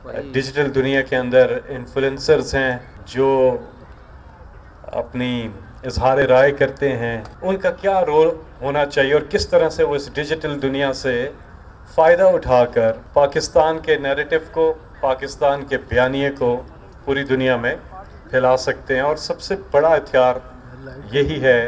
Digital दुनिया के अंदर इन्फ्लुएंसर्स हैं जो अपनी इजहार राय करते हैं, उनका क्या रोल होना चाहिए और किस तरह से वो इस डिजिटल दुनिया से फ़ायदा उठाकर पाकिस्तान के नैरेटिव को, पाकिस्तान के बयानिए को पूरी दुनिया में फैला सकते हैं। और सबसे बड़ा हथियार यही है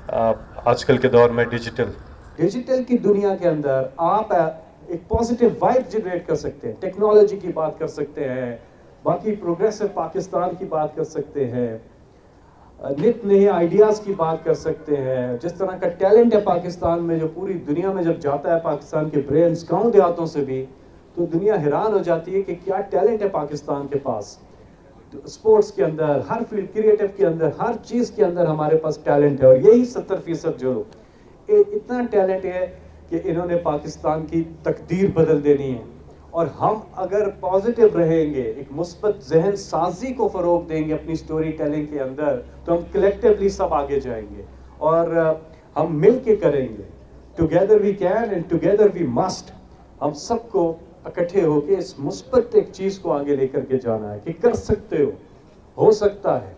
आजकल के दौर में डिजिटल की दुनिया के अंदर आप एक पॉजिटिव वाइब जनरेट कर सकते हैं, टेक्नोलॉजी की बात कर सकते हैं, बाकी प्रोग्रेसिव पाकिस्तान की बात कर सकते हैं, नित नए आइडियाज़ की बात कर सकते हैं। जिस तरह का टैलेंट है पाकिस्तान में, जो पूरी दुनिया में जब जाता है पाकिस्तान के ब्रेन्स गाँव देहातों से भी, तो दुनिया हैरान हो जाती है कि क्या टैलेंट है पाकिस्तान के पास। स्पोर्ट्स के अंदर, हर फील्ड, क्रिएटिव के अंदर, हर चीज़ के अंदर हमारे पास टैलेंट है। और यही 70% जो इतना टैलेंट है कि इन्होंने पाकिस्तान की तकदीर बदल देनी है। और हम अगर पॉजिटिव रहेंगे, एक मुस्बत जहन साजी को फ़रोग देंगे अपनी स्टोरी टेलिंग के अंदर, तो हम कलेक्टिवली सब आगे जाएंगे और हम मिल के करेंगे। Together we can and together we must. हम सबको इकट्ठे होके इस मुस्बत एक चीज़ को आगे लेकर के जाना है कि कर सकते हो सकता है।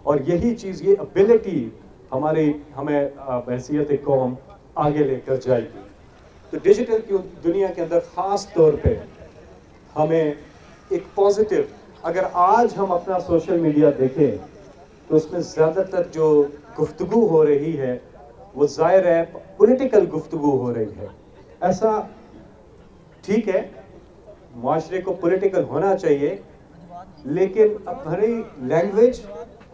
और यही चीज़, ये एबिलिटी हमें हैसियत कौम आगे लेकर जाएगी। तो डिजिटल की दुनिया के अंदर ख़ास तौर पे हमें एक पॉजिटिव, अगर आज हम अपना सोशल मीडिया देखें तो उसमें ज़्यादातर जो गुफ्तगू हो रही है वो ज़ाहिर है पॉलिटिकल गुफ्तगू हो रही है। ऐसा ठीक है, माशरे को पॉलिटिकल होना चाहिए, लेकिन हमारी लैंग्वेज,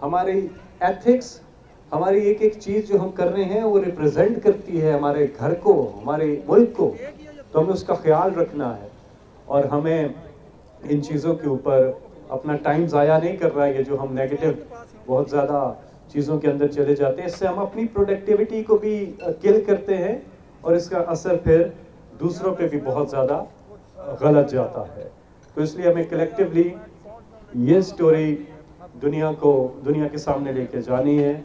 हमारी एथिक्स, हमारी एक एक चीज़ जो हम कर रहे हैं वो रिप्रेजेंट करती है हमारे घर को, हमारे मुल्क को। तो हमें उसका ख्याल रखना है और हमें इन चीज़ों के ऊपर अपना टाइम ज़ाया नहीं कर रहा है कि जो हम नेगेटिव बहुत ज़्यादा चीज़ों के अंदर चले जाते हैं। इससे हम अपनी प्रोडक्टिविटी को भी किल करते हैं और इसका असर फिर दूसरों पे भी बहुत ज़्यादा गलत जाता है। तो इसलिए हमें कलेक्टिवली ये स्टोरी दुनिया के सामने लेके जानी है।